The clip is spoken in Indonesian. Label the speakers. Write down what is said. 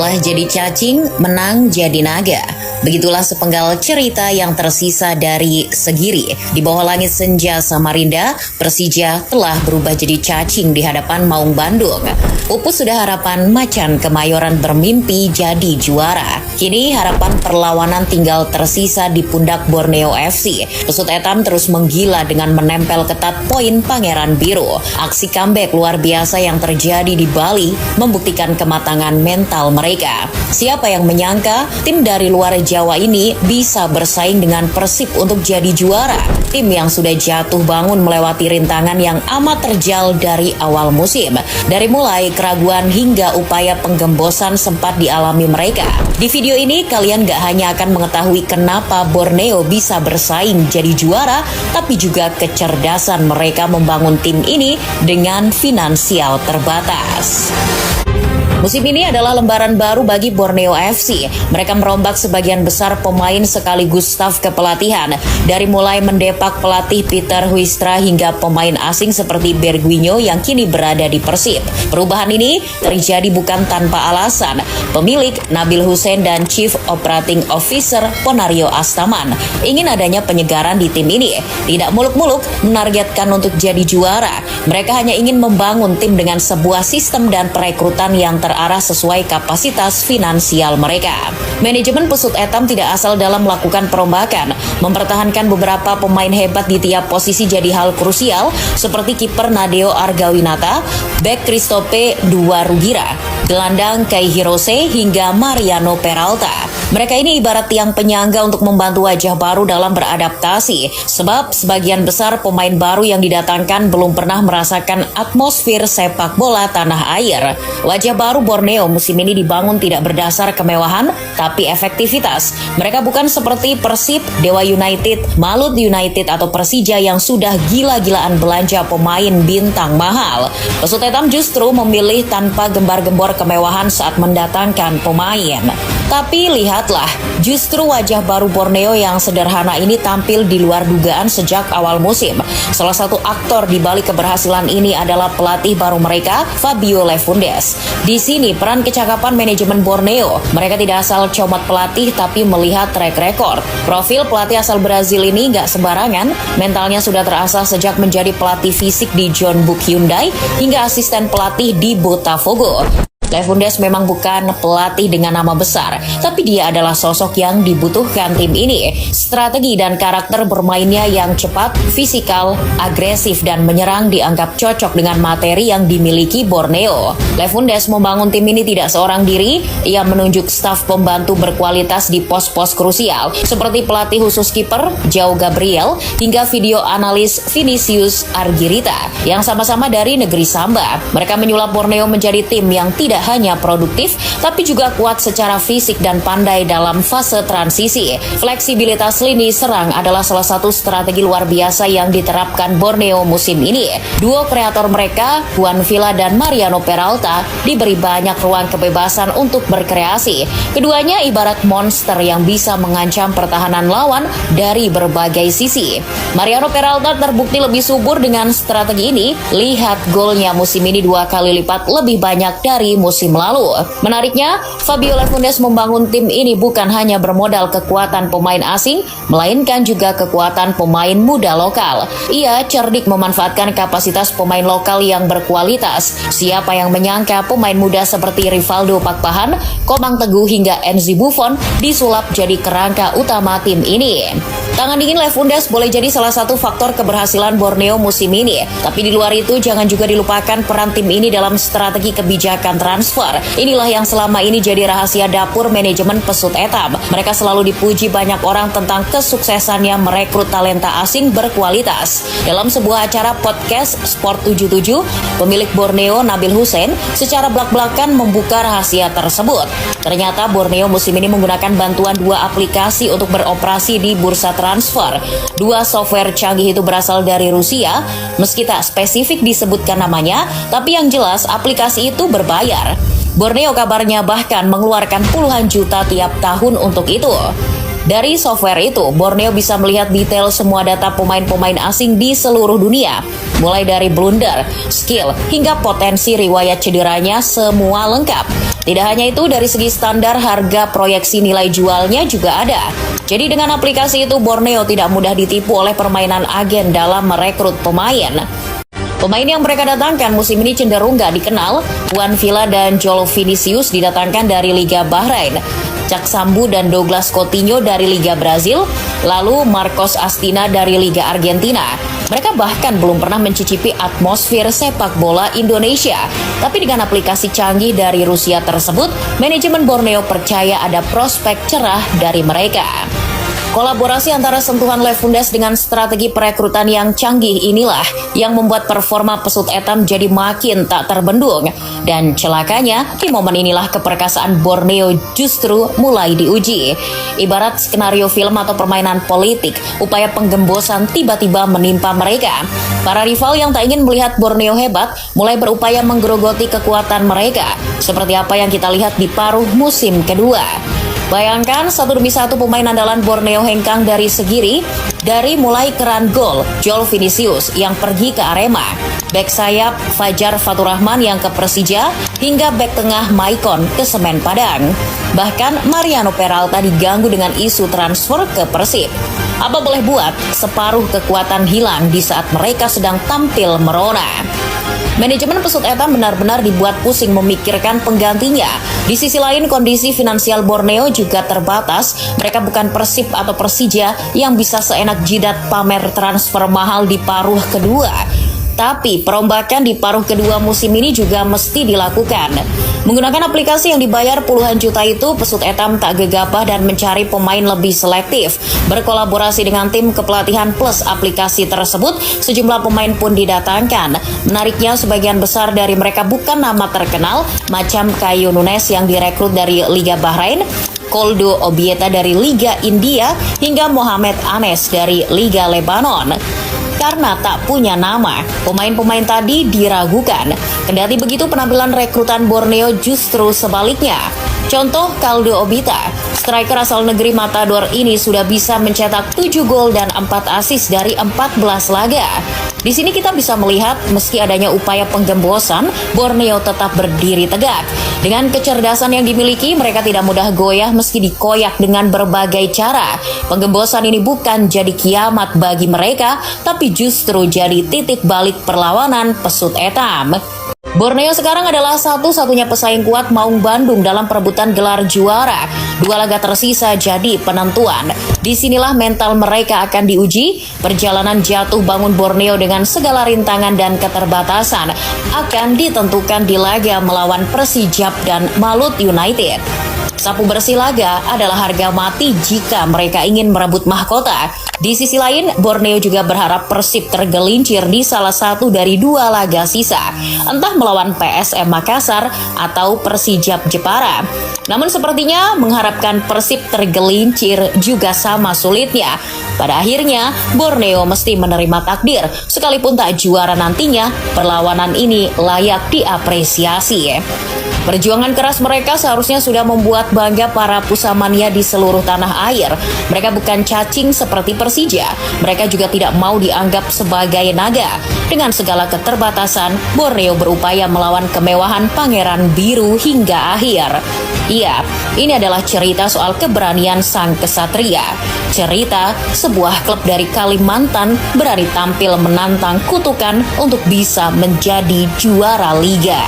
Speaker 1: Kalah jadi cacing, menang jadi naga. Begitulah sepenggal cerita yang tersisa dari Segiri. Di bawah langit senja Samarinda, Persija telah berubah jadi cacing di hadapan Maung Bandung. Pupus sudah harapan macan Kemayoran bermimpi jadi juara. Kini harapan perlawanan tinggal tersisa di pundak Borneo FC. Pesut Etam terus menggila dengan menempel ketat poin Pangeran Biru. Aksi comeback luar biasa yang terjadi di Bali membuktikan kematangan mental mereka. Siapa yang menyangka tim dari luar Jawa ini bisa bersaing dengan Persib untuk jadi juara? Tim yang sudah jatuh bangun melewati rintangan yang amat terjal dari awal musim. Dari mulai keraguan hingga upaya penggembosan sempat dialami mereka. Di video ini kalian gak hanya akan mengetahui kenapa Borneo bisa bersaing jadi juara, tapi juga kecerdasan mereka membangun tim ini dengan finansial terbatas. Musim ini adalah lembaran baru bagi Borneo FC. Mereka merombak sebagian besar pemain sekaligus staf kepelatihan. Dari mulai mendepak pelatih Peter Huistra hingga pemain asing seperti Berguinho yang kini berada di Persib. Perubahan ini terjadi bukan tanpa alasan. Pemilik Nabil Hussein dan Chief Operating Officer Ponario Astaman ingin adanya penyegaran di tim ini. Tidak muluk-muluk menargetkan untuk jadi juara. Mereka hanya ingin membangun tim dengan sebuah sistem dan perekrutan yang terarah sesuai kapasitas finansial mereka. Manajemen Pesut Etam tidak asal dalam melakukan perombakan. Mempertahankan beberapa pemain hebat di tiap posisi jadi hal krusial, seperti kiper Nadeo Argawinata, bek Christope Duwarugira, gelandang Kai Hirose hingga Mariano Peralta. Mereka ini ibarat tiang penyangga untuk membantu wajah baru dalam beradaptasi, sebab sebagian besar pemain baru yang didatangkan belum pernah merasakan atmosfer sepak bola tanah air. Wajah baru Borneo musim ini dibangun tidak berdasar kemewahan, tapi efektivitas. Mereka bukan seperti Persib, Dewa United, Malut United atau Persija yang sudah gila-gilaan belanja pemain bintang mahal. Pesut Etam justru memilih tanpa gembar-gembor kemewahan saat mendatangkan pemain. Tapi lihatlah, justru wajah baru Borneo yang sederhana ini tampil di luar dugaan sejak awal musim. Salah satu aktor di balik keberhasilan ini adalah pelatih baru mereka, Fabio Lefundes. Di sini peran kecakapan manajemen Borneo. Mereka tidak asal comot pelatih tapi melihat track record. Profil pelatih asal Brazil ini gak sembarangan. Mentalnya sudah terasah sejak menjadi pelatih fisik di John Book Hyundai hingga asisten pelatih di Botafogo. Lefundes memang bukan pelatih dengan nama besar, tapi dia adalah sosok yang dibutuhkan tim ini. Strategi dan karakter bermainnya yang cepat, fisikal, agresif, dan menyerang dianggap cocok dengan materi yang dimiliki Borneo. Lefundes membangun tim ini tidak seorang diri, ia menunjuk staf pembantu berkualitas di pos-pos krusial, seperti pelatih khusus kiper, João Gabriel, hingga video analis Vinicius Argirita, yang sama-sama dari negeri Samba. Mereka menyulap Borneo menjadi tim yang tidak hanya produktif, tapi juga kuat secara fisik dan pandai dalam fase transisi. Fleksibilitas lini serang adalah salah satu strategi luar biasa yang diterapkan Borneo musim ini. Duo kreator mereka, Juan Villa dan Mariano Peralta, diberi banyak ruang kebebasan untuk berkreasi. Keduanya ibarat monster yang bisa mengancam pertahanan lawan dari berbagai sisi. Mariano Peralta terbukti lebih subur dengan strategi ini. Lihat golnya musim ini 2 kali lipat lebih banyak dari musim lalu. Menariknya, Fabio Lefundes membangun tim ini bukan hanya bermodal kekuatan pemain asing, melainkan juga kekuatan pemain muda lokal. Ia cerdik memanfaatkan kapasitas pemain lokal yang berkualitas. Siapa yang menyangka pemain muda seperti Rivaldo Pakpahan, Komang Teguh hingga Enzi Buffon disulap jadi kerangka utama tim ini. Tangan dingin Lefundes boleh jadi salah satu faktor keberhasilan Borneo musim ini. Tapi di luar itu jangan juga dilupakan peran tim ini dalam strategi kebijakan transfer. Inilah yang selama ini jadi rahasia dapur manajemen Pesut Etam. Mereka selalu dipuji banyak orang tentang kesuksesannya merekrut talenta asing berkualitas. Dalam sebuah acara podcast Sport 77, pemilik Borneo Nabil Hussein secara belak-belakan membuka rahasia tersebut. Ternyata Borneo musim ini menggunakan bantuan 2 aplikasi untuk beroperasi di bursa transfer. 2 software canggih itu berasal dari Rusia, meski tak spesifik disebutkan namanya, tapi yang jelas aplikasi itu berbayar. Borneo kabarnya bahkan mengeluarkan puluhan juta tiap tahun untuk itu. Dari software itu, Borneo bisa melihat detail semua data pemain-pemain asing di seluruh dunia, mulai dari blunder, skill, hingga potensi riwayat cederanya, semua lengkap. Tidak hanya itu, dari segi standar harga proyeksi nilai jualnya juga ada. Jadi dengan aplikasi itu, Borneo tidak mudah ditipu oleh permainan agen dalam merekrut pemain. Pemain yang mereka datangkan musim ini cenderung gak dikenal. Juan Villa dan João Vinicius didatangkan dari Liga Bahrain, Cak Sambu dan Douglas Coutinho dari Liga Brazil, lalu Marcos Astina dari Liga Argentina. Mereka bahkan belum pernah mencicipi atmosfer sepak bola Indonesia. Tapi dengan aplikasi canggih dari Rusia tersebut, manajemen Borneo percaya ada prospek cerah dari mereka. Kolaborasi antara sentuhan Lefundes dengan strategi perekrutan yang canggih inilah yang membuat performa Pesut Etam jadi makin tak terbendung. Dan celakanya, di momen inilah keperkasaan Borneo justru mulai diuji. Ibarat skenario film atau permainan politik, upaya penggembosan tiba-tiba menimpa mereka. Para rival yang tak ingin melihat Borneo hebat mulai berupaya menggerogoti kekuatan mereka, seperti apa yang kita lihat di paruh musim kedua. Bayangkan satu demi satu pemain andalan Borneo hengkang dari Segiri, dari mulai keran gol João Vinicius yang pergi ke Arema, bek sayap Fajar Faturrahman yang ke Persija, hingga bek tengah Maicon ke Semen Padang. Bahkan Mariano Peralta diganggu dengan isu transfer ke Persib. Apa boleh buat, separuh kekuatan hilang di saat mereka sedang tampil merona. Manajemen Pesut Etam benar-benar dibuat pusing memikirkan penggantinya. Di sisi lain, kondisi finansial Borneo juga terbatas. Mereka bukan Persib atau Persija yang bisa seenak jidat pamer transfer mahal di paruh kedua. Tapi perombakan di paruh kedua musim ini juga mesti dilakukan. Menggunakan aplikasi yang dibayar puluhan juta itu, Pesut Etam tak gegabah dan mencari pemain lebih selektif. Berkolaborasi dengan tim kepelatihan plus aplikasi tersebut, sejumlah pemain pun didatangkan. Menariknya, sebagian besar dari mereka bukan nama terkenal, macam Caio Nunes yang direkrut dari Liga Bahrain, Koldo Obieta dari Liga India, hingga Mohamed Anes dari Liga Lebanon. Karena tak punya nama, pemain-pemain tadi diragukan. Kendati begitu, penampilan rekrutan Borneo justru sebaliknya. Contoh Kaldo Obita, striker asal negeri Matador ini sudah bisa mencetak 7 gol dan 4 assist dari 14 laga. Di sini kita bisa melihat meski adanya upaya penggembosan, Borneo tetap berdiri tegak. Dengan kecerdasan yang dimiliki, mereka tidak mudah goyah meski dikoyak dengan berbagai cara. Penggembosan ini bukan jadi kiamat bagi mereka, tapi justru jadi titik balik perlawanan Pesut Etam. Borneo sekarang adalah satu-satunya pesaing kuat Maung Bandung dalam perebutan gelar juara. 2 laga tersisa jadi penentuan. Disinilah mental mereka akan diuji. Perjalanan jatuh bangun Borneo dengan segala rintangan dan keterbatasan akan ditentukan di laga melawan Persijap dan Malut United. Sapu bersih laga adalah harga mati jika mereka ingin merebut mahkota. Di sisi lain, Borneo juga berharap Persib tergelincir di salah satu dari 2 laga sisa, entah melawan PSM Makassar atau Persijap Jepara. Namun sepertinya mengharapkan Persib tergelincir juga sama sulitnya. Pada akhirnya, Borneo mesti menerima takdir. Sekalipun tak juara nantinya, perlawanan ini layak diapresiasi. Perjuangan keras mereka seharusnya sudah membuat bangga para pusamania di seluruh tanah air. Mereka bukan cacing seperti Persija. Mereka juga tidak mau dianggap sebagai naga. Dengan segala keterbatasan, Borneo berupaya melawan kemewahan Pangeran Biru hingga akhir. Iya, ini adalah cerita soal keberanian sang kesatria. Cerita sebuah klub dari Kalimantan berani tampil menantang kutukan untuk bisa menjadi juara liga.